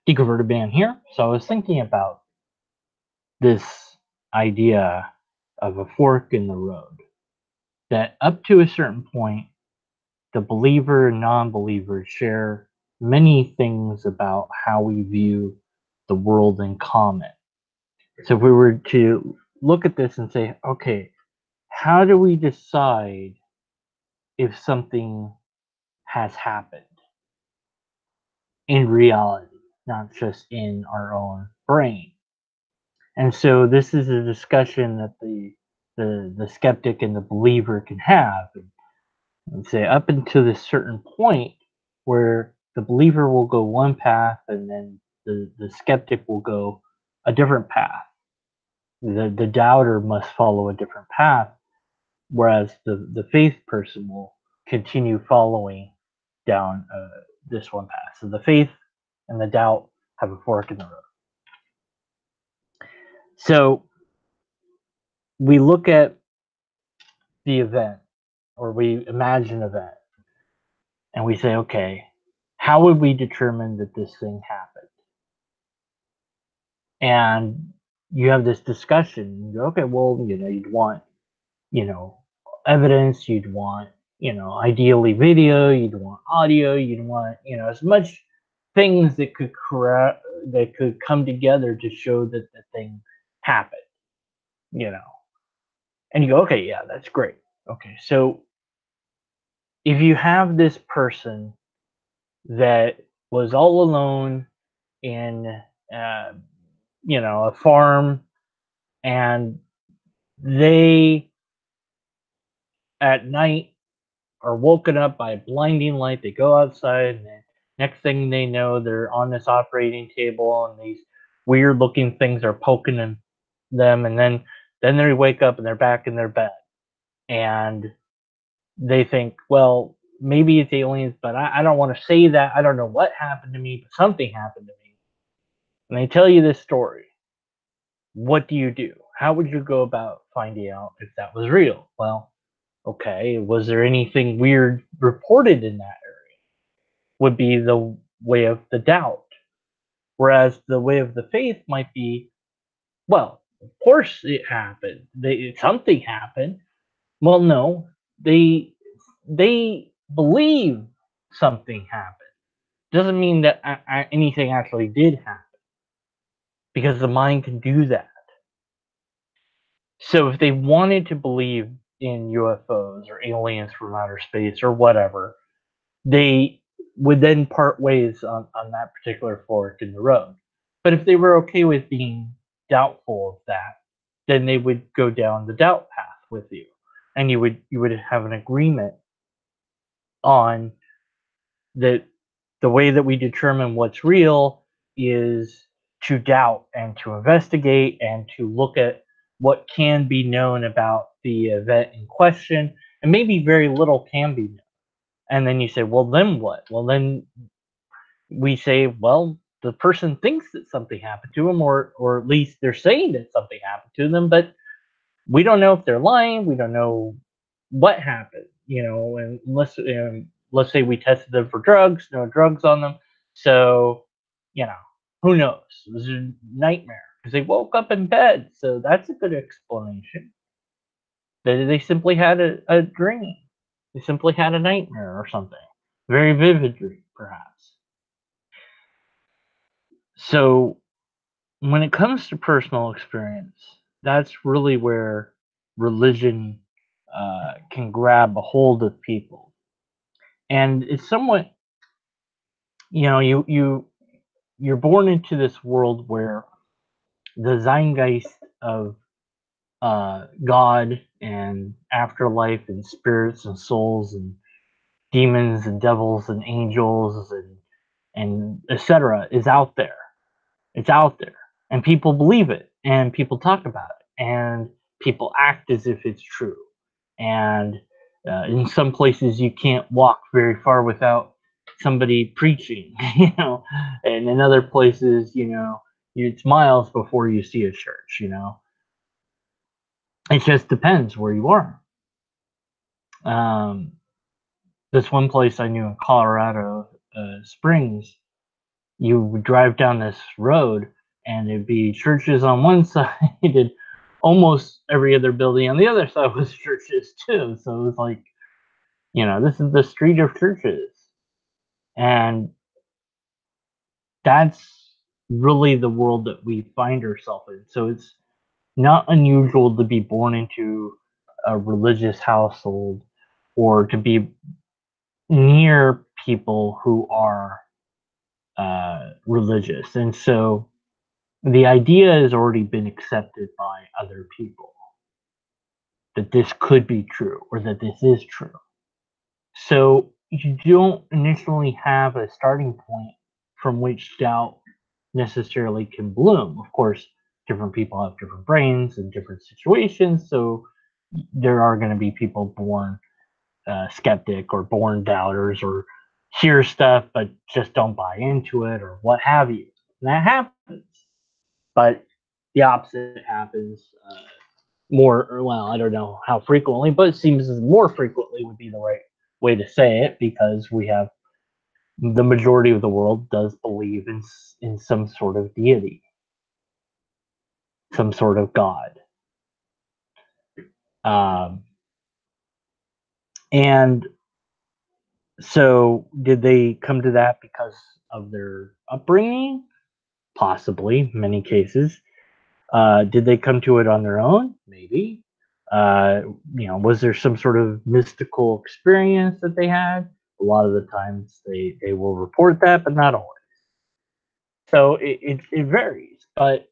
Deconverted Man here. So I was thinking about this idea of a fork in the road. That up to a certain point, the believer and non-believer share many things about how we view the world in common. So if we were to look at this and say, okay, how do we decide if something has happened in reality, not just in our own brain? And so this is a discussion that the skeptic and the believer can have and say up until this certain point where the believer will go one path and then the skeptic will go a different path. The doubter must follow a different path, whereas the faith person will continue following down this one path. So the faith and the doubt have a fork in the road. So we look at the event or we imagine an event and we say, okay, how would we determine that this thing happened? And you have this discussion. You go, okay, well, you'd want, you know, evidence, you'd want, ideally video, you'd want audio, you'd want, as much things that could correct that could come together to show that the thing happened, you know. And you go, okay, yeah, that's great. Okay, so if you have this person that was all alone in, uh, a farm, and they at night are woken up by a blinding light. They go outside, and then next thing they know, they're on this operating table, and these weird looking things are poking them, and then they wake up and they're back in their bed, and they think, well, maybe it's aliens, but I don't want to say that. I don't know what happened to me, but something happened to me. And they tell you this story. What do you do? How would you go about finding out if that was real? Well, okay, was there anything weird reported in that area? Would be the way of the doubt. Whereas the way of the faith might be, well, of course it happened. Something happened. Well, no, they they believe something happened. Doesn't mean that anything actually did happen, because the mind can do that. So if they wanted to believe in UFOs or aliens from outer space or whatever, they would then part ways on that particular fork in the road. But if they were okay with being doubtful of that, then they would go down the doubt path with you. And you would have an agreement on that the way that we determine what's real is to doubt and to investigate and to look at what can be known about the event in question, and maybe very little can be known. And then you say, well, then what? Well, then we say, well, the person thinks that something happened to them, or at least they're saying that something happened to them, but we don't know if they're lying. We don't know what happened, and let's say we tested them for drugs, no drugs on them. So, you know, who knows? It was a nightmare because they woke up in bed. So that's a good explanation. They simply had a dream. They simply had a nightmare or something. Very vivid dream, perhaps. So when it comes to personal experience, that's really where religion can grab a hold of people, and it's somewhat, you're born into this world where the zeitgeist of God and afterlife and spirits and souls and demons and devils and angels and etc. is out there. It's out there, and people believe it, and people talk about it, and people act as if it's true. And in some places, you can't walk very far without somebody preaching, and in other places, it's miles before you see a church. It just depends where you are. Um, this one place I knew in Colorado Springs, you would drive down this road and it'd be churches on one side and almost every other building on the other side was churches too. So it was like, this is the street of churches. And that's really the world that we find ourselves in. So it's not unusual to be born into a religious household or to be near people who are religious. And so the idea has already been accepted by other people that this could be true or that this is true. So you don't initially have a starting point from which doubt necessarily can bloom. Of course, different people have different brains and different situations, so there are going to be people born skeptic or born doubters or hear stuff but just don't buy into it or what have you. And that happens, but the opposite happens more, or well, I don't know how frequently, but it seems as more frequently would be the right way to say it, because we have the majority of the world does believe in some sort of deity, some sort of God. Um, and so, did they come to that because of their upbringing? Possibly, many cases. Did they come to it on their own? Maybe. Uh, was there some sort of mystical experience that they had? A lot of the times they will report that, but not always. So it varies, but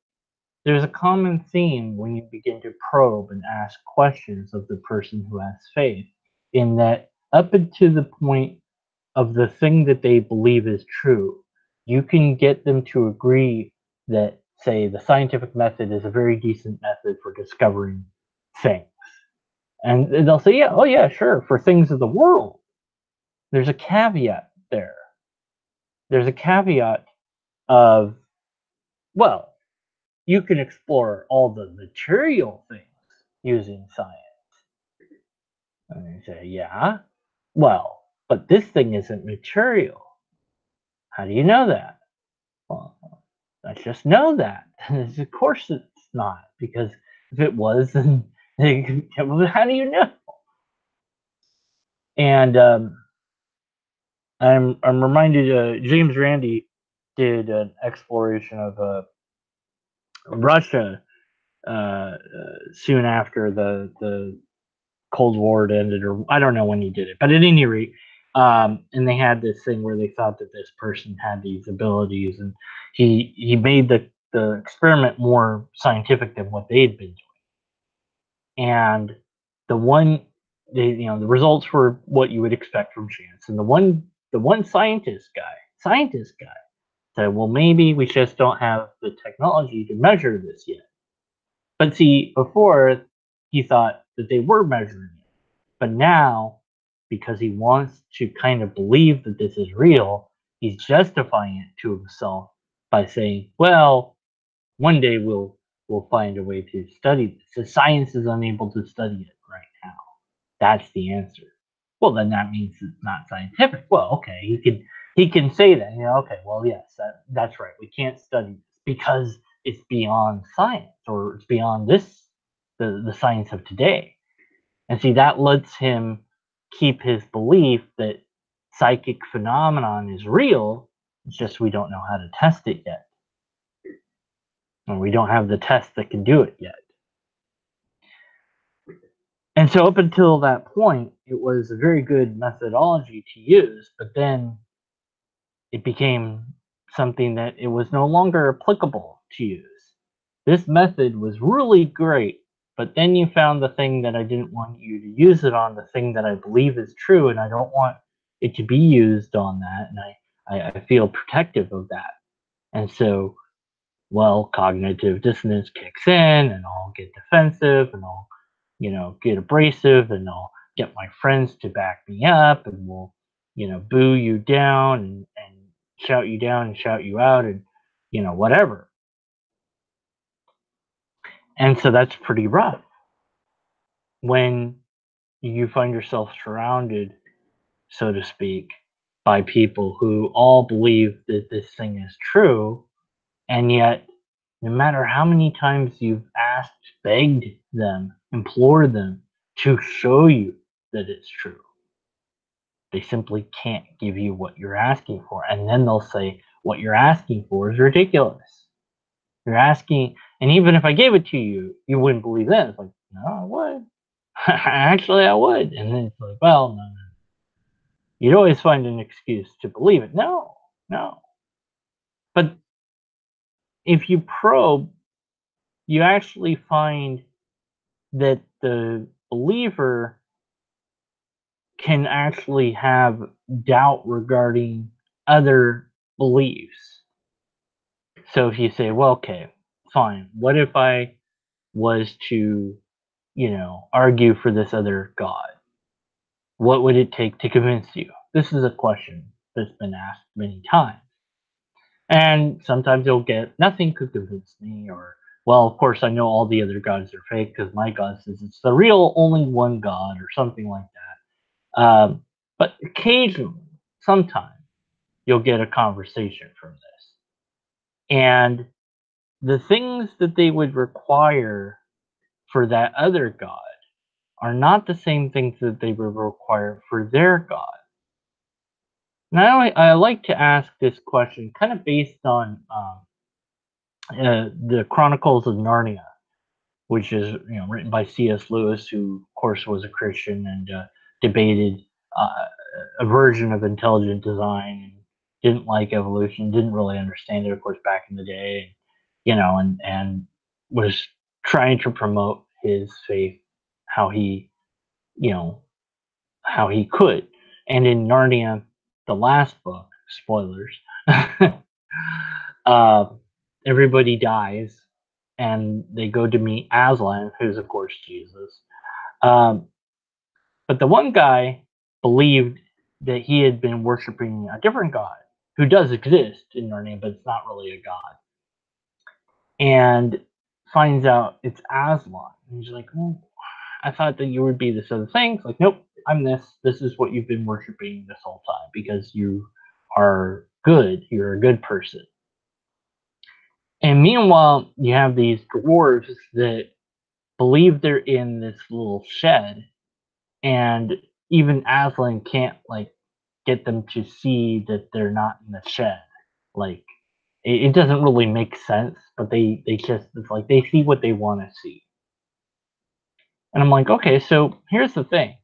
there's a common theme when you begin to probe and ask questions of the person who has faith, in that up until the point of the thing that they believe is true, you can get them to agree that, say, the scientific method is a very decent method for discovering things. And they'll say, yeah, oh, yeah, sure, for things of the world. There's a caveat there. There's a caveat of, well, you can explore all the material things using science. And they say, yeah, well, but this thing isn't material. How do you know that? Well, I just know that. Of course it's not, because if it was, then how do you know? And I'm reminded, James Randi did an exploration of Russia soon after the Cold War had ended, or I don't know when he did it, but at any rate, and they had this thing where they thought that this person had these abilities, and he made the experiment more scientific than what they'd been doing. And the one, the results were what you would expect from chance. And the one scientist guy said, well, maybe we just don't have the technology to measure this yet. But see, before he thought that they were measuring it. But now, because he wants to kind of believe that this is real, he's justifying it to himself by saying, well, one day we'll find a way to study this. The science is unable to study it right now. That's the answer. Well, then that means it's not scientific. Well, okay, he can say that. Okay, well, yes, that's right. We can't study this because it's beyond science, or it's beyond the science of today. And see, that lets him keep his belief that psychic phenomenon is real. It's just we don't know how to test it yet, or we don't have the test that can do it yet. And so up until that point, it was a very good methodology to use, but then it became something that it was no longer applicable to use. This method was really great, but then you found the thing that I didn't want you to use it on, the thing that I believe is true, and I don't want it to be used on that, and I feel protective of that. And so, well, cognitive dissonance kicks in, and I'll get defensive, and I'll, get abrasive, and I'll get my friends to back me up, and we'll, boo you down and shout you down and shout you out, and, whatever. And so that's pretty rough when you find yourself surrounded, so to speak, by people who all believe that this thing is true, and yet, no matter how many times you've asked, begged them, implored them to show you that it's true, they simply can't give you what you're asking for. And then they'll say, what you're asking for is ridiculous. You're asking, and even if I gave it to you, you wouldn't believe that. It's like, no, I would. Actually, I would. And then it's like, well, no, no. You'd always find an excuse to believe it. No, no. But if you probe, you actually find that the believer can actually have doubt regarding other beliefs. So if you say, well, okay, fine. What if I was to, argue for this other God? What would it take to convince you? This is a question that's been asked many times. And sometimes you'll get, nothing could convince me, or, well, of course, I know all the other gods are fake because my God says it's the real only one God, or something like that. But occasionally, sometimes, you'll get a conversation from this. And the things that they would require for that other God are not the same things that they would require for their God. Now, I like to ask this question kind of based on the Chronicles of Narnia, which is written by C.S. Lewis, who of course was a Christian and debated uh, a version of intelligent design and didn't like evolution, didn't really understand it, of course, back in the day, and was trying to promote his faith how he you know how he could. And in Narnia, the last book, spoilers, uh, everybody dies, and they go to meet Aslan, who's of course Jesus. Um, but the one guy believed that he had been worshiping a different god who does exist in Narnia, but it's not really a god. And finds out it's Aslan. And he's like, "Oh, I thought that you would be this other thing." It's like, nope, I'm this. This is what you've been worshiping this whole time because you are good. You're a good person. And meanwhile, you have these dwarves that believe they're in this little shed, and even Aslan can't get them to see that they're not in the shed. Like it doesn't really make sense, but they just it's like they see what they want to see. And I'm like, okay, so here's the thing: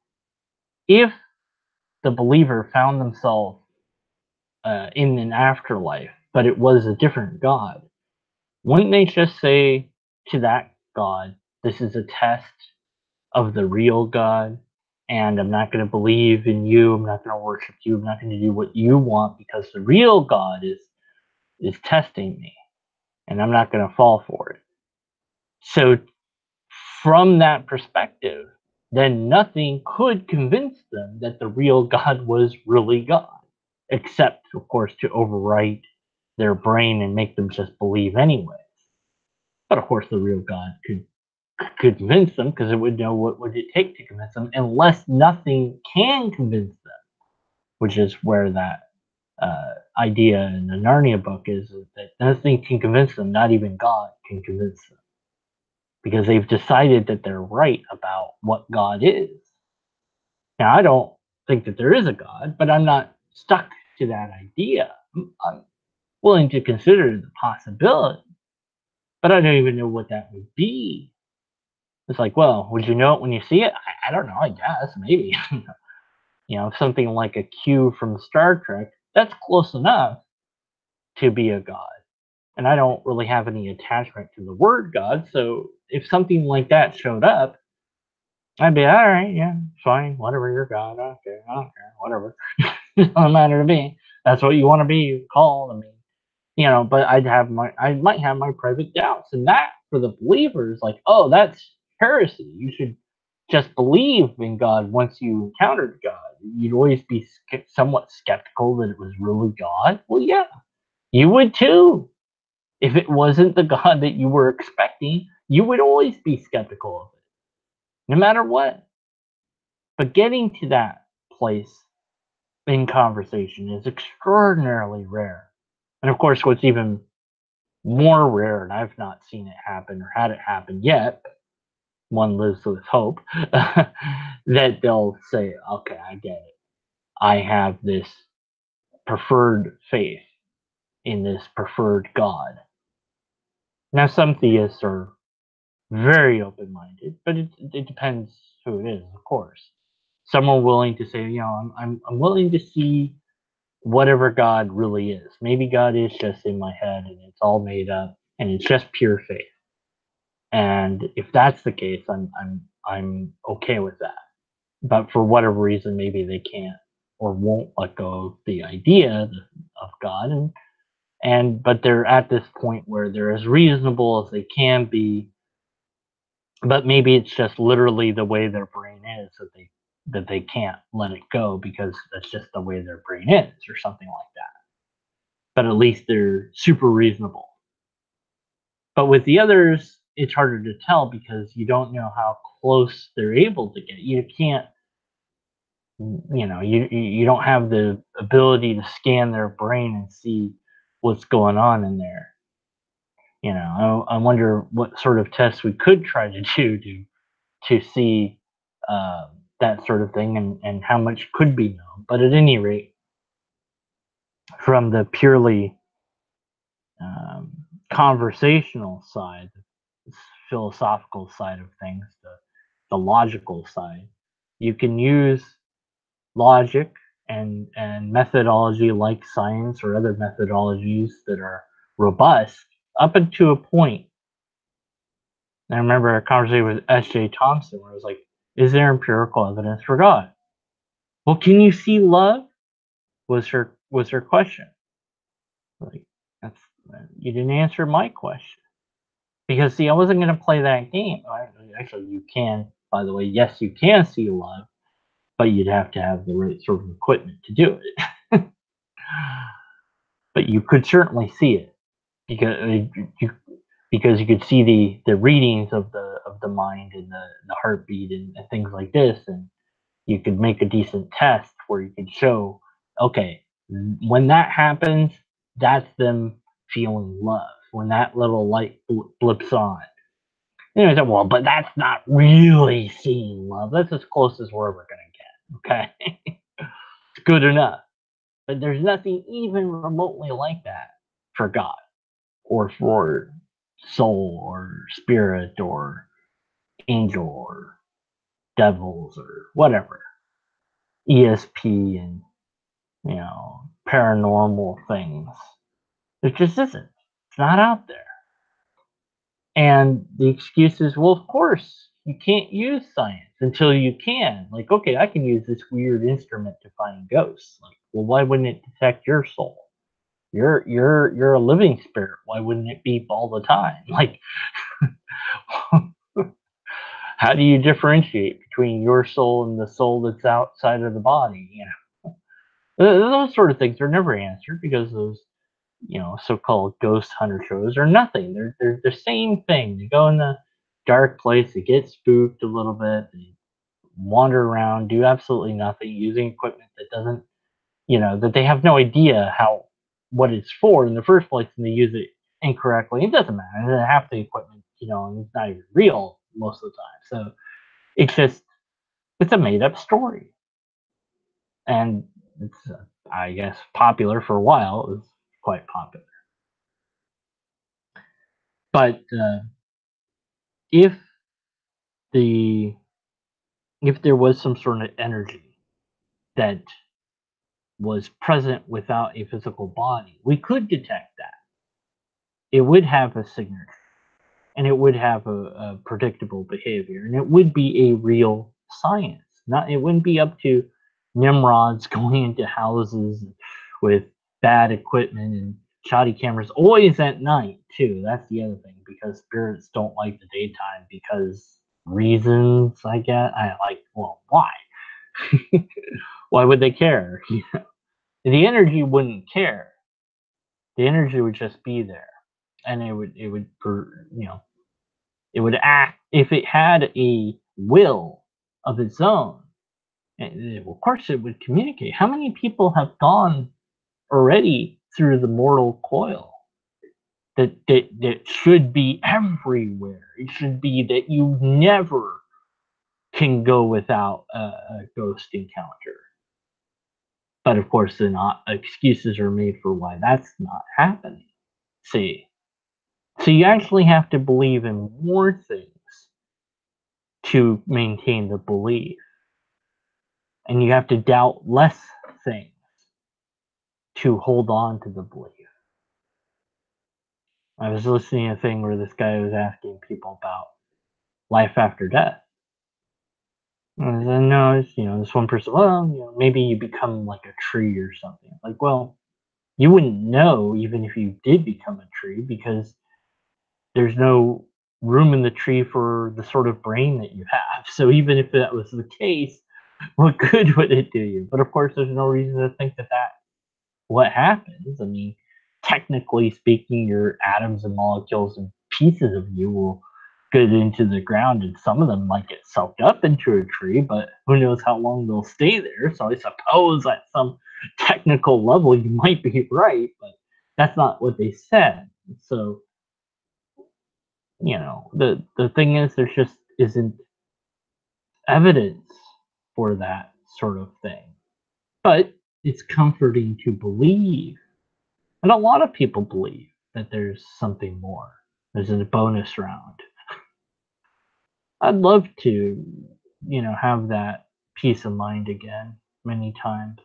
if the believer found themselves in an afterlife, but it was a different god, wouldn't they just say to that god, "This is a test of the real God, and I'm not going to believe in you. I'm not going to worship you. I'm not going to do what you want because the real God is testing me, and I'm not going to fall for it." So, from that perspective, then nothing could convince them that the real God was really God, except, of course, to overwrite their brain and make them just believe anyway. But of course, the real God could convince them because it would know what would it take to convince them, unless nothing can convince them, which is where that idea in the Narnia book is that nothing can convince them, not even God can convince them, because they've decided that they're right about what God is. Now, I don't think that there is a God, but I'm not stuck to that idea. I'm willing to consider the possibility, but I don't even know what that would be. It's like, well, would you know it when you see it? I don't know. I guess maybe. Something like a Q from Star Trek. That's close enough to be a god. And I don't really have any attachment to the word God. So if something like that showed up, I'd be all right. Yeah, fine. Whatever, you're God. Okay, I don't care. Whatever. It doesn't matter to me. That's what you want to be called. I mean, but I might have my private doubts, and that for the believers, like, oh, that's heresy. You should just believe in God once you encountered God. You'd always be somewhat skeptical that it was really God. Well, yeah, you would too. If it wasn't the God that you were expecting, you would always be skeptical of it, no matter what. But getting to that place in conversation is extraordinarily rare. And of course, what's even more rare, and I've not seen it happen or had it happen yet, one lives with hope, that they'll say, okay, I get it. I have this preferred faith in this preferred God. Now, some theists are very open minded, but it depends who it is, of course. Some are willing to say, I'm willing to see whatever God really is. Maybe God is just in my head and it's all made up and it's just pure faith. And if that's the case, I'm okay with that. But for whatever reason, maybe they can't or won't let go of the idea of God, and but they're at this point where they're as reasonable as they can be, but maybe it's just literally the way their brain is that they can't let it go because that's just the way their brain is or something like that. But at least they're super reasonable. But with the others, it's harder to tell because you don't know how close they're able to get. You can't, you don't have the ability to scan their brain and see what's going on in there. I wonder what sort of tests we could try to do to see that sort of thing and how much could be known. But at any rate, from the purely um, conversational side, the philosophical side of things, the logical side, you can use logic and methodology like science or other methodologies that are robust up until a point. And I remember a conversation with S.J. Thompson where I was like, is there empirical evidence for God? Well, can you see love? Was her question. Like, that's you didn't answer my question. Because see, I wasn't gonna play that game. Actually you can, by the way, yes, you can see love, but you'd have to have the right sort of equipment to do it. But you could certainly see it because you because you could see the readings of the mind and the heartbeat and things like this, and you could make a decent test where you could show, okay, when that happens, that's them feeling love. When that little light blips on. You know, well, but that's not really seeing love. That's as close as we're ever gonna get. Okay, it's good enough. But there's nothing even remotely like that for God or for soul or spirit or angel or devils or whatever. ESP and paranormal things. It just isn't. It's not out there. And the excuse is, well, of course, you can't use science until you can. Like, okay, I can use this weird instrument to find ghosts. Like, well, why wouldn't it detect your soul? You're a living spirit. Why wouldn't it beep all the time? Like, how do you differentiate between your soul and the soul that's outside of the body? Those sort of things are never answered because those so-called ghost hunter shows are nothing. They're the same thing. They go in the dark place, they get spooked a little bit, they wander around, do absolutely nothing, using equipment that doesn't, that they have no idea what it's for in the first place, and they use it incorrectly. It doesn't matter. And then half the equipment, it's not even real most of the time. So it's just it's a made up story, and it's I guess popular for a while. It was quite popular, but if the if there was some sort of energy that was present without a physical body, we could detect that. It would have a signature and it would have a predictable behavior and it would be a real science. Not it wouldn't be up to Nimrods going into houses with bad equipment and shoddy cameras always at night too. That's the other thing because spirits don't like the daytime because reasons I get. I like well why? Why would they care? The energy wouldn't care. The energy would just be there, and it would act if it had a will of its own. And of course, it would communicate. How many people have gone already through the mortal coil that should be everywhere? It should be that you never can go without a ghost encounter. But of course, then excuses are made for why that's not happening. See, so you actually have to believe in more things to maintain the belief, and you have to doubt less things to hold on to the belief. I was listening to a thing where this guy was asking people about life after death. And then no, this one person, well, maybe you become like a tree or something. Like, well, you wouldn't know even if you did become a tree because there's no room in the tree for the sort of brain that you have. So even if that was the case, what good would it do you? But of course, there's no reason to think that what happens. I mean, technically speaking, your atoms and molecules and pieces of you will get into the ground, and some of them might get sucked up into a tree, but who knows how long they'll stay there. So I suppose at some technical level, you might be right, but that's not what they said. So, the thing is, there just isn't evidence for that sort of thing. But it's comforting to believe. And a lot of people believe that there's something more. There's a bonus round. I'd love to, have that peace of mind again many times.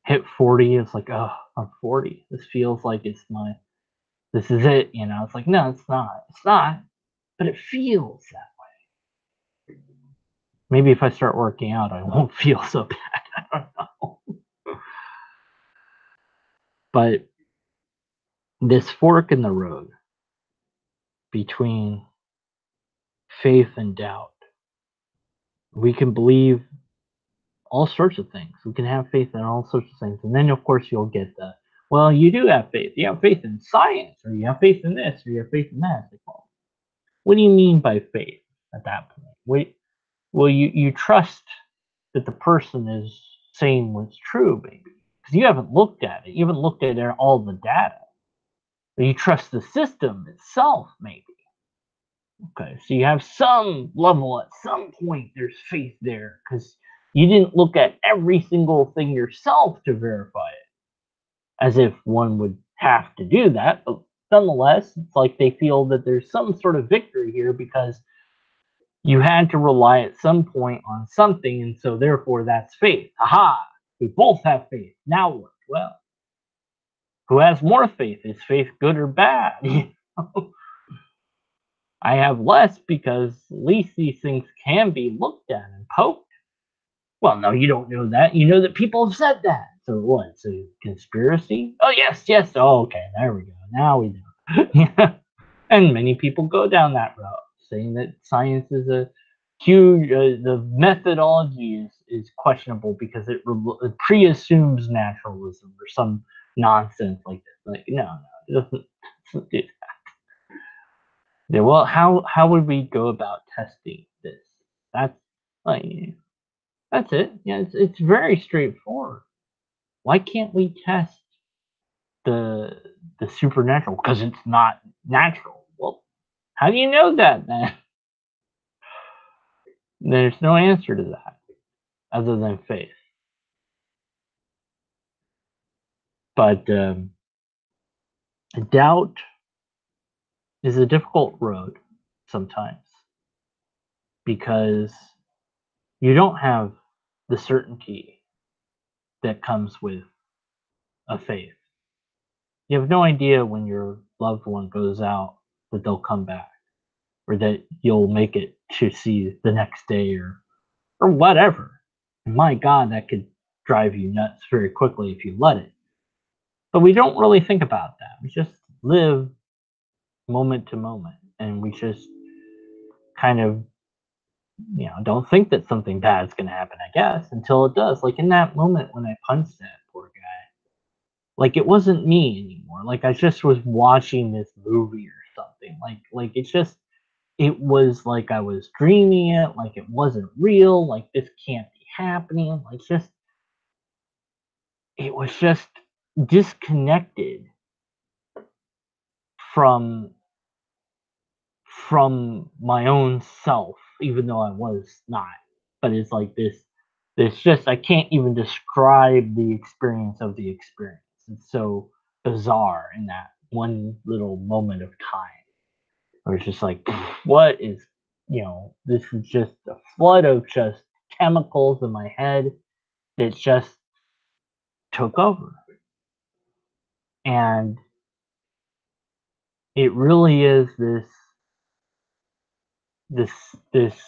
Hit 40, it's like, oh, I'm 40. This feels like this is it. It's like, no, it's not. It's not, but it feels that way. Maybe if I start working out, I won't feel so bad. I don't know. But this fork in the road between faith and doubt. We can believe all sorts of things. We can have faith in all sorts of things. And then, of course, you'll get well, you do have faith. You have faith in science, or you have faith in this, or you have faith in that. It's like, well, what do you mean by faith at that point? Well, you trust that the person is saying what's true, maybe. Because you haven't looked at it. You haven't looked at all the data. But you trust the system itself, maybe. Okay, so you have some level at some point there's faith there because you didn't look at every single thing yourself to verify it, as if one would have to do that. But nonetheless, it's like they feel that there's some sort of victory here because you had to rely at some point on something, and so therefore that's faith. Aha! We both have faith. Now what? Well, who has more faith? Is faith good or bad? I have less because at least these things can be looked at and poked. Well, no, you don't know that. You know that people have said that. So what? It's a conspiracy? Oh, yes, yes. Oh, okay. There we go. Now we know. Yeah. And many people go down that route, saying that science is a huge, the methodology is questionable because it pre-assumes naturalism or some nonsense like this. Like, no, it doesn't do that. Yeah, well, how would we go about testing this? That's like that's it. Yeah, it's very straightforward. Why can't we test the the supernatural? Because it's not natural. Well, how do you know that then? There's no answer to that other than faith. But doubt is a difficult road sometimes because you don't have the certainty that comes with a faith. You have no idea when your loved one goes out that they'll come back or that you'll make it to see the next day or whatever. And my God, that could drive you nuts very quickly if you let it. But we don't really think about that. We just live moment to moment and we just kind of don't think that something bad's going to happen, I guess, until it does. Like in that moment when I punched that poor guy, like it wasn't me anymore. Like I just was watching this movie or something. Like it's just it was like I was dreaming it, like it wasn't real, like this can't be happening, like just it was just disconnected from my own self, even though I was not. But it's like this just I can't even describe the experience of the experience. It's so bizarre in that one little moment of time. Where it's just like, what is this is just a flood of just chemicals in my head that just took over. And it really is this this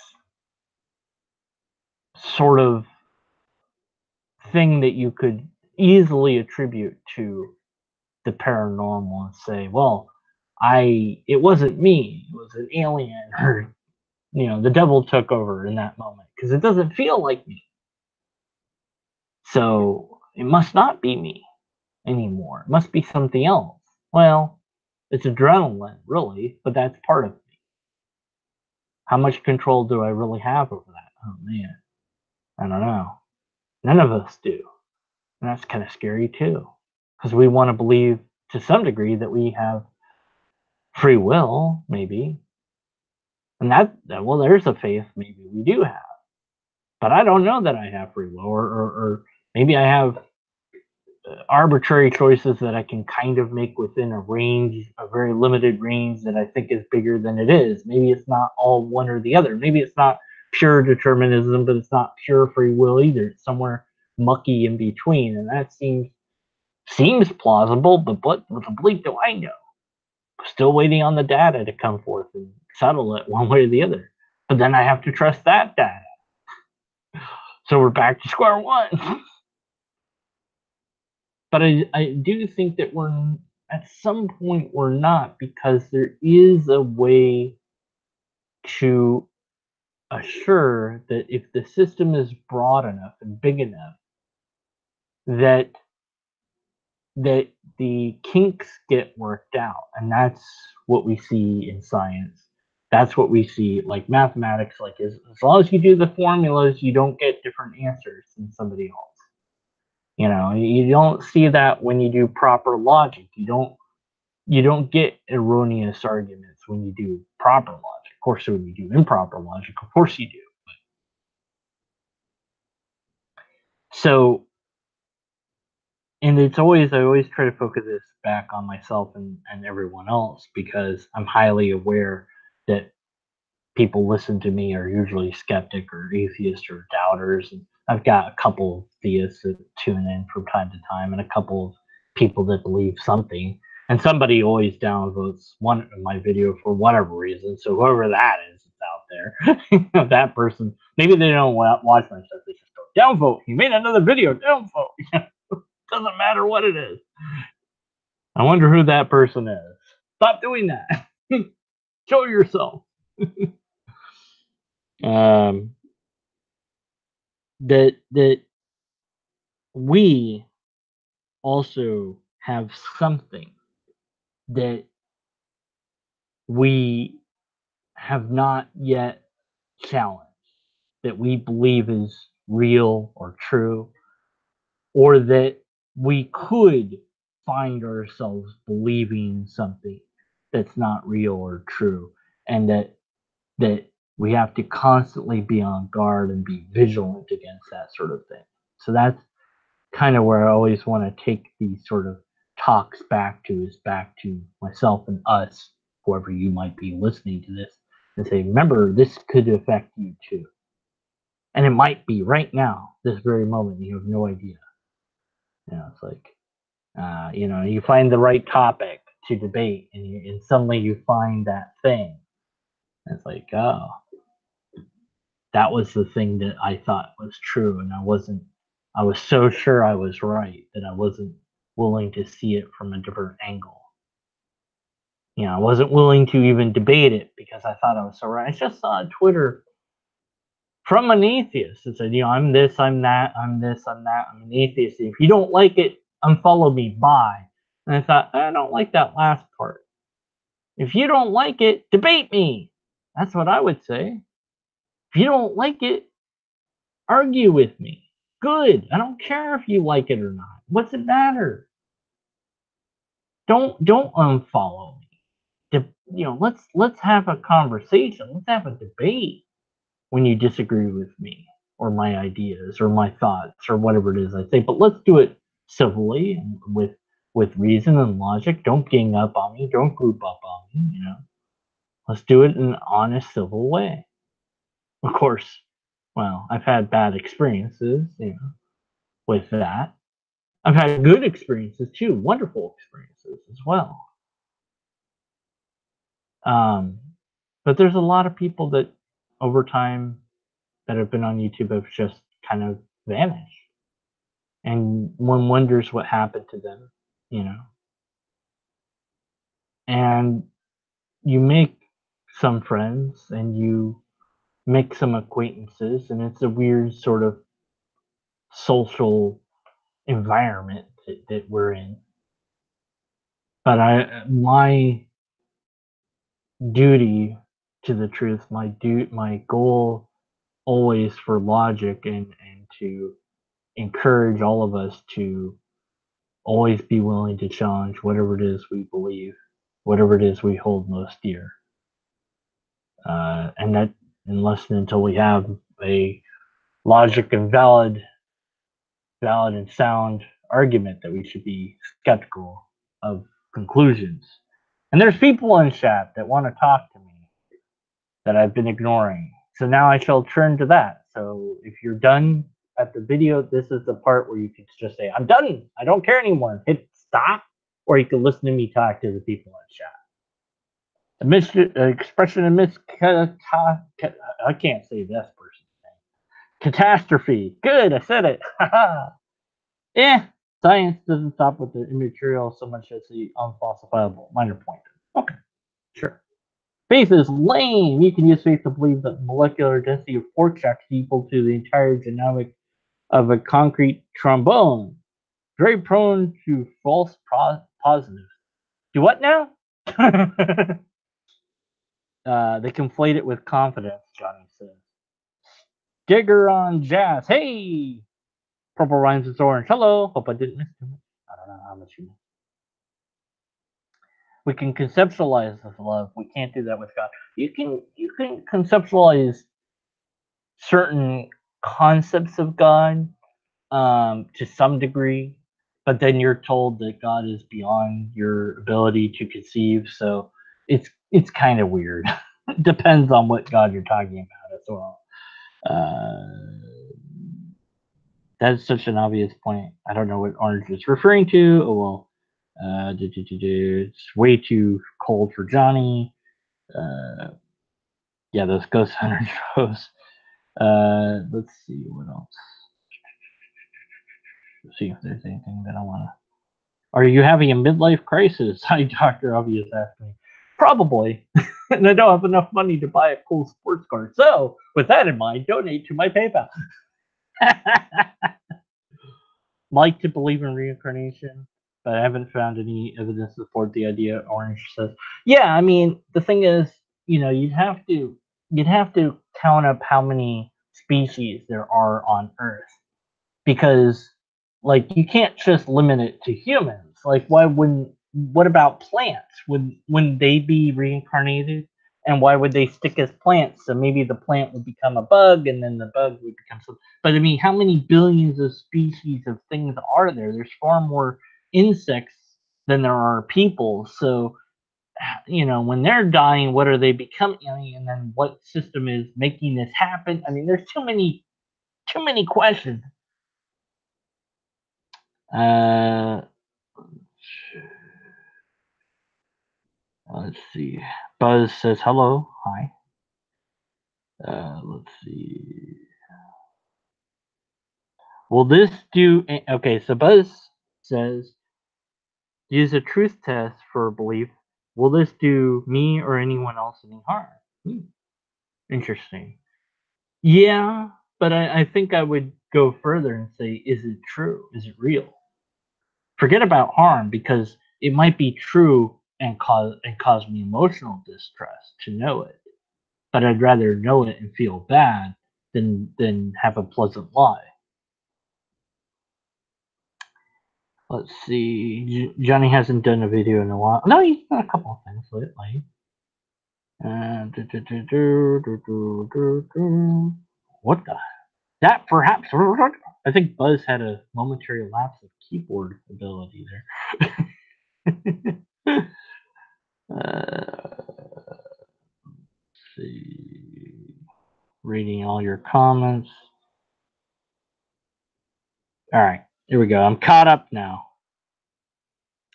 sort of thing that you could easily attribute to the paranormal and say, well, it wasn't me, it was an alien, or the devil took over in that moment because it doesn't feel like me. So it must not be me anymore. It must be something else. Well, it's adrenaline, really, but that's part of me. How much control do I really have over that? Oh man, I don't know. None of us do. And that's kind of scary too. Because we want to believe to some degree that we have free will, maybe. And well, there's a faith maybe we do have. But I don't know that I have free will, or maybe I have arbitrary choices that I can kind of make within a range, a very limited range that I think is bigger than it is. Maybe it's not all one or the other. Maybe it's not pure determinism, but it's not pure free will either. It's somewhere mucky in between, and that seems plausible. But what the bleep do I know? Still waiting on the data to come forth and settle it one way or the other. But then I have to trust that data. So we're back to square one. But I do think that at some point we're not, because there is a way to assure that if the system is broad enough and big enough, that the kinks get worked out. And that's what we see in science. That's what we see, like mathematics, like as long as you do the formulas, you don't get different answers than somebody else. You don't see that when you do proper logic. You don't get erroneous arguments when you do proper logic. Of course, when you do improper logic, of course you do. So, and I always try to focus this back on myself and everyone else, because I'm highly aware that people listen to me are usually skeptic or atheist or doubters. And I've got a couple of theists that tune in from time to time, and a couple of people that believe something. And somebody always downvotes one of my video for whatever reason. So whoever that is out there, that person, maybe they don't watch my stuff. They just go, downvote. He made another video. Downvote. Doesn't matter what it is. I wonder who that person is. Stop doing that. Show yourself. That we also have something that we have not yet challenged, that we believe is real or true, or that we could find ourselves believing something that's not real or true, and that we have to constantly be on guard and be vigilant against that sort of thing. So that's kind of where I always want to take these sort of talks back to myself and us, whoever you might be listening to this, and say, remember, this could affect you too. And it might be right now, this very moment, you have no idea. It's like, you find the right topic to debate, and suddenly you find that thing. And it's like, oh, that was the thing that I thought was true, and I was so sure I was right that I wasn't willing to see it from a different angle. I wasn't willing to even debate it because I thought I was so right. I just saw on Twitter from an atheist that said, I'm this, I'm that, I'm this, I'm that, I'm an atheist. If you don't like it, unfollow me, bye. And I thought, I don't like that last part. If you don't like it, debate me. That's what I would say. If you don't like it, argue with me. Good. I don't care if you like it or not. What's it matter? Don't unfollow me. Let's have a conversation. Let's have a debate when you disagree with me or my ideas or my thoughts or whatever it is I say. But let's do it civilly and with reason and logic. Don't gang up on me. Don't group up on me. Let's do it in an honest, civil way. Of course, well, I've had bad experiences, with that. I've had good experiences too, wonderful experiences as well. Um, but there's a lot of people that over time that have been on YouTube have just kind of vanished. And one wonders what happened to them, you know. And you make some friends and you make some acquaintances, and it's a weird sort of social environment that we're in. But my duty to the truth, my goal always for logic and to encourage all of us to always be willing to challenge whatever it is we believe, whatever it is we hold most dear. And that unless and until we have a logic and valid and sound argument that we should be skeptical of conclusions. And there's people in chat that want to talk to me that I've been ignoring. So now I shall turn to that. So if you're done at the video, this is the part where you can just say, I'm done. I don't care anymore. Hit stop. Or you can listen to me talk to the people in chat. Expression of I can't say this person's name. Catastrophe. Good, I said it. Yeah, science doesn't stop with the immaterial so much as the unfalsifiable. Minor point. Okay, sure. Faith is lame. You can use faith to believe that the molecular density of pork chop is equal to the entire genomic of a concrete trombone. Very prone to false positives. Do what now? They conflate it with confidence, Johnny says. Digger on jazz. Hey! Purple rhymes with orange. Hello. Hope I didn't miss too much. I don't know how much you missed. We can conceptualize this love. We can't do that with God. You can conceptualize certain concepts of God to some degree, but then you're told that God is beyond your ability to conceive. So it's kind of weird. Depends on what God you're talking about as well. That's such an obvious point. I don't know what Orange is referring to. Oh well. It's way too cold for Johnny. Yeah, those Ghost Hunter shows. Let's see what else. Let's see if there's anything that I want to. Are you having a midlife crisis? Hi, Dr. Obvious asked me. Probably. And I don't have enough money to buy a cool sports car. So, with that in mind, donate to my PayPal. Like to believe in reincarnation, but I haven't found any evidence to support the idea. Orange says, "Yeah, I mean, the thing is, you'd have to count up how many species there are on Earth, because like you can't just limit it to humans. Like, why wouldn't? What about plants? Wouldn't they be reincarnated? And why would they stick as plants? So maybe the plant would become a bug, and then the bug would become something. But I mean, how many billions of species of things are there? There's far more insects than there are people. So when they're dying, what are they becoming? And then what system is making this happen? I mean, there's too many questions. Let's see. Buzz says hello. Hi. Let's see. Will this do? Okay, so Buzz says, use a truth test for belief. Will this do me or anyone else any harm? Interesting. Yeah, but I think I would go further and say, is it true? Is it real? Forget about harm, because it might be true and cause me emotional distress to know it. but I'd rather know it and feel bad than have a pleasant lie. Let's see. Johnny hasn't done a video in a while. No, he's done a couple of things lately. What the? That perhaps. I think Buzz had a momentary lapse of keyboard ability there. Let's see. Reading all your comments. All right, here we go. I'm caught up now.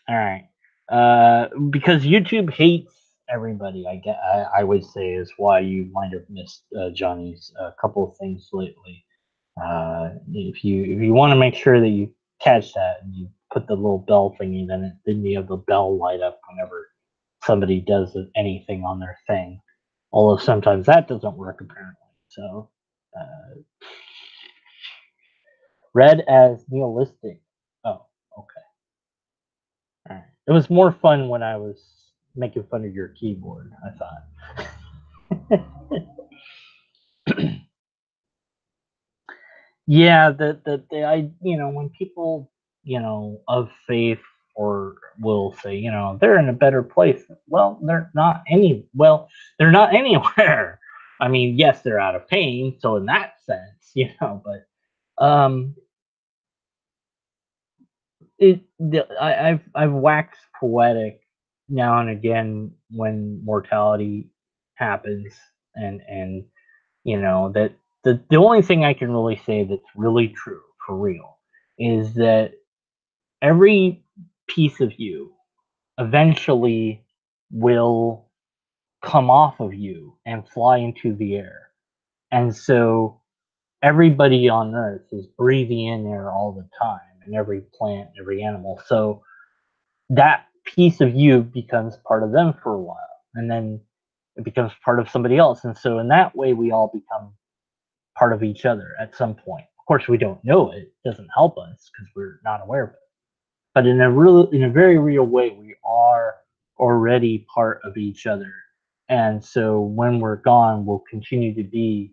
All right. Because YouTube hates everybody. I would say is why you might have missed Johnny's couple of things lately. If you want to make sure that you catch that and you put the little bell thingy, then you have the bell light up whenever somebody does anything on their thing. Although sometimes that doesn't work apparently. So, read as nihilistic. Oh, okay. All right. It was more fun when I was making fun of your keyboard, I thought. Yeah, when people, of faith or will say, they're in a better place. Well, they're not anywhere. I mean, yes, they're out of pain, so in that sense, but I've waxed poetic now and again when mortality happens, and that the only thing I can really say that's really true for real is that every piece of you eventually will come off of you and fly into the air. And so everybody on earth is breathing in air all the time, and every plant, every animal. So that piece of you becomes part of them for a while, and then it becomes part of somebody else. And so in that way, we all become part of each other at some point. Of course, we don't know it; it doesn't help us because we're not aware of it. But in a very real way, we are already part of each other. And so when we're gone, we'll continue to be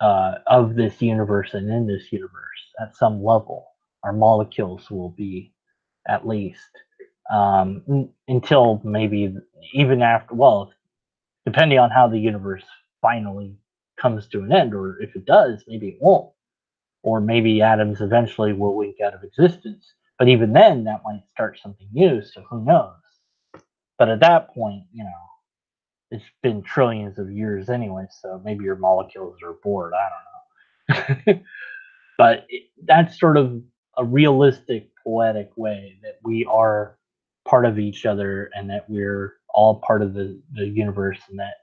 of this universe and in this universe at some level. Our molecules will be at least until maybe even after, well, depending on how the universe finally comes to an end, or if it does, maybe it won't. Or maybe atoms eventually will wink out of existence. But even then, that might start something new, so who knows? But at that point, it's been trillions of years anyway, so maybe your molecules are bored. I don't know. But that's sort of a realistic, poetic way that we are part of each other and that we're all part of the universe, and that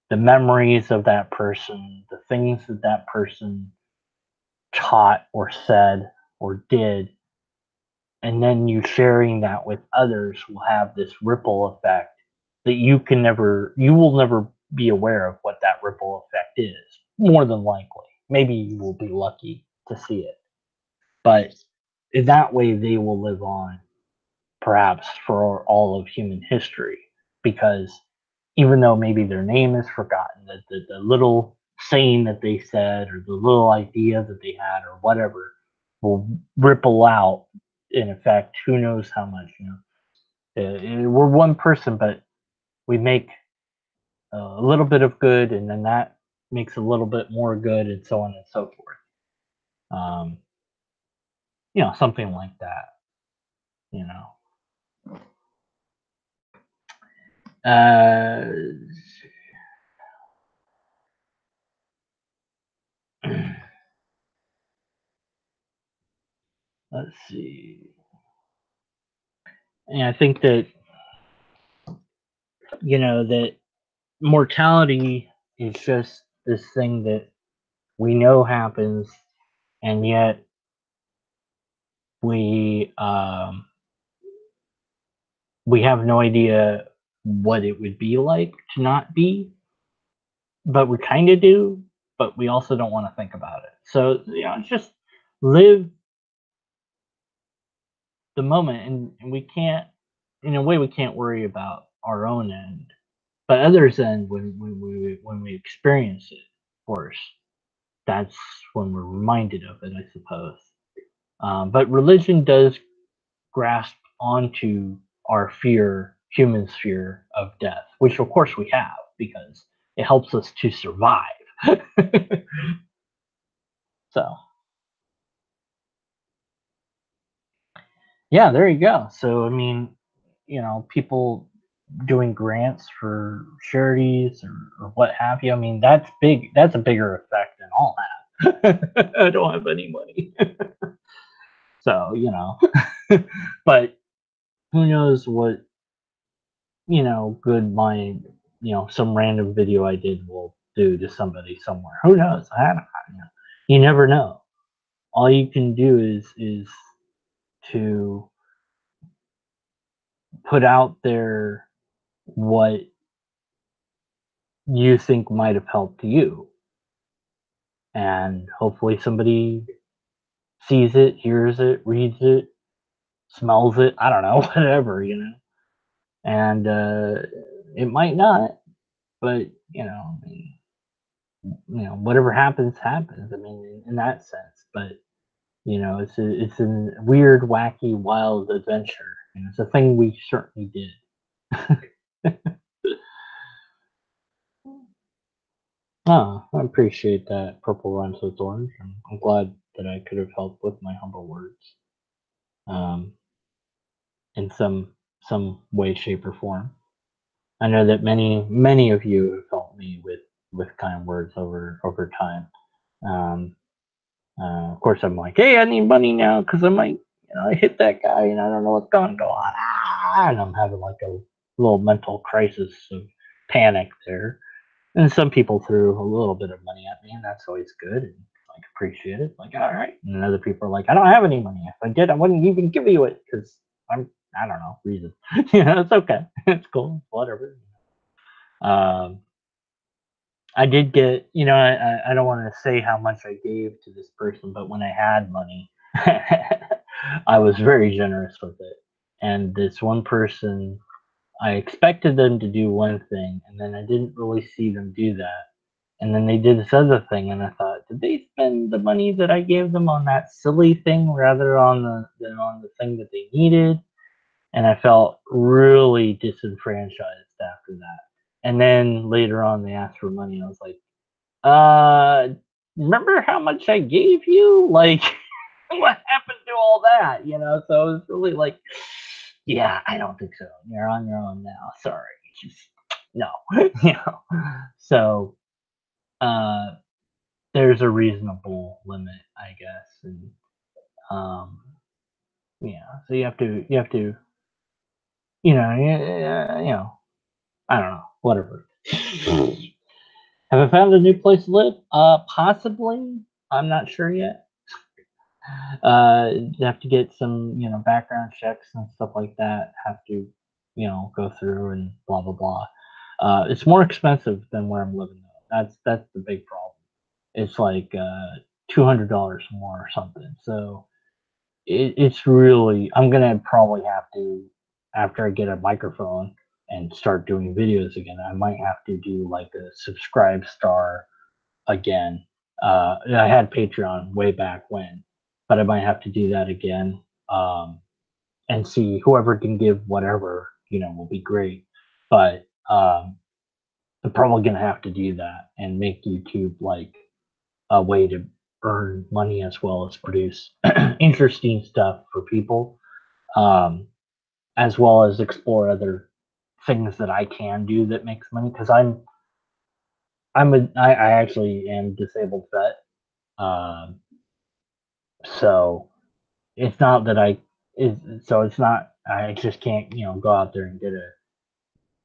the memories of that person, the things that that person taught or said or did, and then you sharing that with others will have this ripple effect that you will never be aware of what that ripple effect is, more than likely. Maybe you will be lucky to see it, but in that way they will live on, perhaps for all of human history, because even though maybe their name is forgotten, that the little saying that they said or the little idea that they had or whatever will ripple out in effect. Who knows how much? We're one person, but we make a little bit of good, and then that makes a little bit more good, and so on and so forth. Um, something like that. You know. Uh, let's see. And I think that that mortality is just this thing that we know happens, and yet we we have no idea what it would be like to not be, but we kind of do, but we also don't want to think about it. So just live the moment, and we can't, in a way, we can't worry about our own end. But others then, when we experience it, of course, that's when we're reminded of it, I suppose. But religion does grasp onto our fear, human fear of death, which of course we have because it helps us to survive. So, yeah, there you go. So, I mean, people doing grants for charities or what have you. I mean, that's big. That's a bigger effect than all that. I don't have any money. So, but who knows what, good my, some random video I did will do to somebody somewhere. Who knows? I don't know. You never know. All you can do is to put out there what you think might have helped you, and hopefully somebody sees it, hears it, reads it, smells it. I don't know, whatever, and it might not, but I mean, whatever happens, happens. I mean, in that sense, but it's a weird, wacky, wild adventure, and it's a thing we certainly did. Oh, I appreciate that. Purple rhymes with orange. I'm glad that I could have helped with my humble words, um, in some way, shape, or form. I know that many of you have helped me with kind words over time. Um, of course, I'm like, hey, I need money now because I might, I hit that guy and I don't know what's going on. And I'm having like a little mental crisis of panic there. And some people threw a little bit of money at me, and that's always good and like appreciate it. Like, all right. And other people are like, I don't have any money. If I did, I wouldn't even give you it because I don't know, reason. It's okay. It's cool. Whatever. Um, I did get, I don't want to say how much I gave to this person, but when I had money, I was very generous with it. And this one person, I expected them to do one thing, and then I didn't really see them do that. And then they did this other thing, and I thought, did they spend the money that I gave them on that silly thing rather than on the thing that they needed? And I felt really disenfranchised after that. And then later on, they asked for money. I was like, uh, remember how much I gave you? Like, what happened to all that? So it was really like, yeah, I don't think so. You're on your own now. Sorry. Just no. So uh there's a reasonable limit, I guess. And um yeah, so you have to I don't know, whatever. Have I found a new place to live? Possibly. I'm not sure yet. You have to get some, background checks and stuff like that. Have to, go through and blah blah blah. It's more expensive than where I'm living though. That's the big problem. It's like $200 more or something. So it's really I'm gonna probably have to after I get a microphone and start doing videos again. I might have to do like a subscribe star again. I had Patreon way back when, but I might have to do that again, and see whoever can give whatever will be great. But I'm probably gonna have to do that and make YouTube like a way to earn money as well as produce interesting stuff for people, um, as well as explore other things that I can do that makes money because I actually am disabled vet. Um, so it's not that it's not I just can't go out there and get a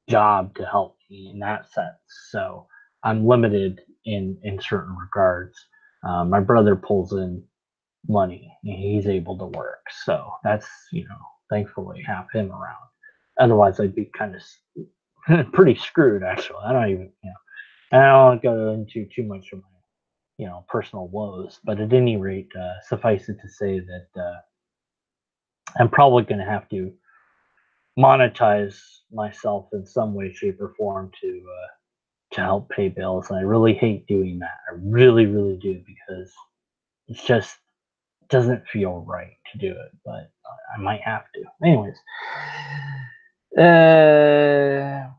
job to help me in that sense. So I'm limited in certain regards. My brother pulls in money and he's able to work, so that's thankfully have him around. Otherwise, I'd be kind of pretty screwed. Actually, I don't even I don't want to go into too much of my personal woes, but at any rate, suffice it to say that I'm probably going to have to monetize myself in some way, shape, or form to help pay bills. And I really hate doing that. I really, really do, because it just doesn't feel right to do it. But I might have to. Anyways, yeah,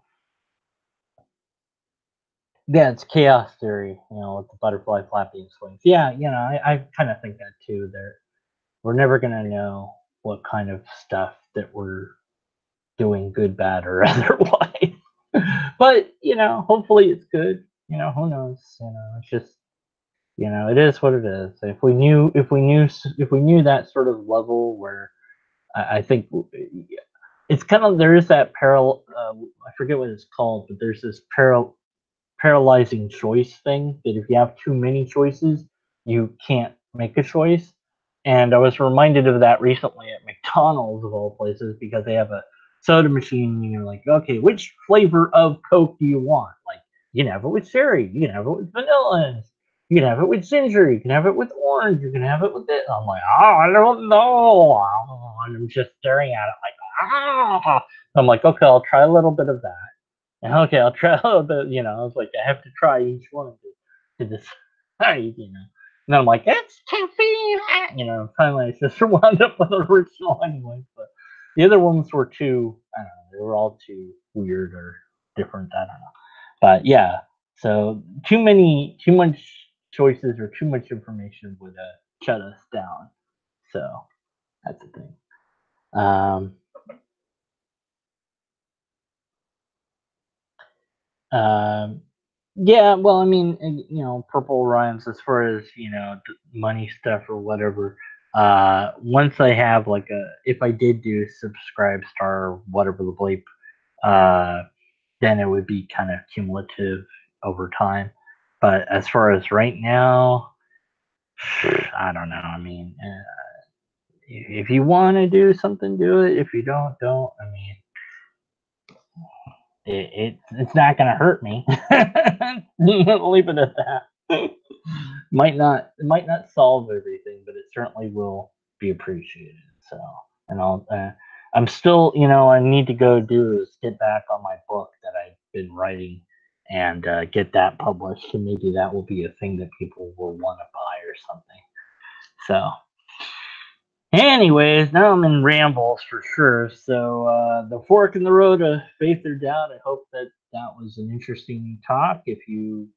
it's chaos theory. With the butterfly flapping its wings. Yeah, I kind of think that too. We're never gonna know what kind of stuff that we're doing, good, bad, or otherwise. But hopefully it's good. Who knows? It's just it is what it is. If we knew that sort of level where I think it's kind of, there is that parallel. I forget what it's called, but there's this paralyzing choice thing that if you have too many choices, you can't make a choice. And I was reminded of that recently at McDonald's, of all places, because they have a soda machine and you're like, okay, which flavor of Coke do you want? Like, you can have it with cherry, you can have it with vanilla, you can have it with ginger, you can have it with orange, you can have it with this. I'm like, oh, I don't know. And I'm just staring at it like, ah. I'm like, okay, I'll try a little bit of that. Okay, I'll try a little bit. I was like, I have to try each one to decide. And then I'm like, it's caffeine. Finally, I just wound up with the original anyway. But the other ones were too, I don't know, they were all too weird or different. I don't know. But yeah, so too much choices or too much information would shut us down. So that's the thing. Um, Um, yeah, well, I mean, Purple Rhymes, as far as, money stuff or whatever. Once I have like if I did do Subscribe Star or whatever the bleep, uh, then it would be kind of cumulative over time. But as far as right now, I don't know. I mean, if you want to do something, do it. If you don't. I mean, it's not gonna hurt me. Leave it at that. Might not solve everything, but it certainly will be appreciated. So, and I'm still, I need to go do is get back on my book that I've been writing and get that published, and maybe that will be a thing that people will want to buy or something. So, anyways, now I'm in rambles for sure. So, the fork in the road of faith or doubt. I hope that was an interesting talk. If you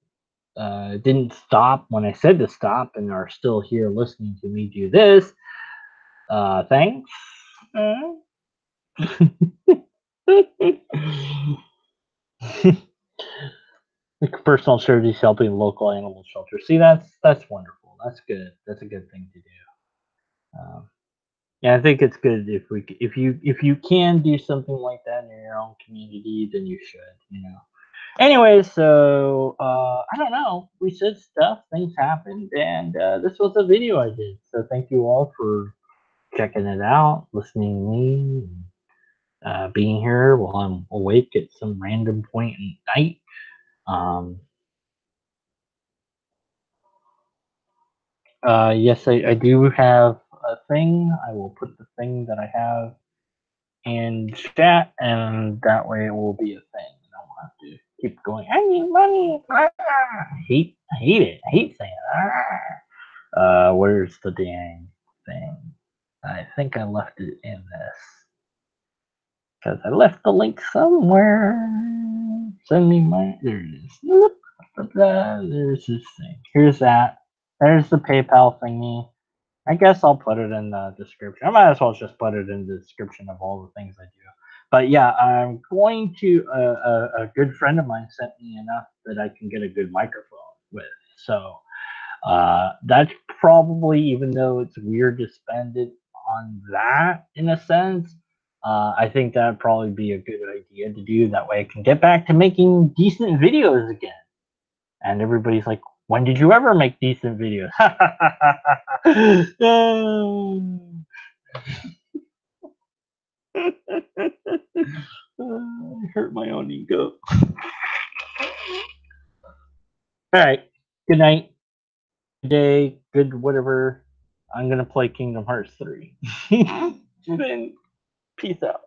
didn't stop when I said to stop and are still here listening to me do this, thanks. Personal charities helping local animal shelters. See, that's wonderful. That's good. That's a good thing to do. Yeah, I think it's good if you can do something like that in your own community, then you should. Anyway, so I don't know. We said stuff, things happened, and this was a video I did. So thank you all for checking it out, listening to me, being here while I'm awake at some random point in night. Um, yes, I do have a thing. I will put the thing that I have in chat, and that way it will be a thing. I don't have to keep going. I need money. I hate it. I hate saying where's the dang thing? I think I left it in this because I left the link somewhere. Send me my. There it is. There's this thing. Here's that. There's the PayPal thingy. I guess I'll put it in the description. I might as well just put it in the description of all the things I do. But yeah, I'm going to. A good friend of mine sent me enough that I can get a good microphone with. So that's probably, even though it's weird to spend it on that in a sense, I think that'd probably be a good idea to do. That way I can get back to making decent videos again. And everybody's like, when did you ever make decent videos? I hurt my own ego. All right. Good night. Good day. Good whatever. I'm going to play Kingdom Hearts 3. Then peace out.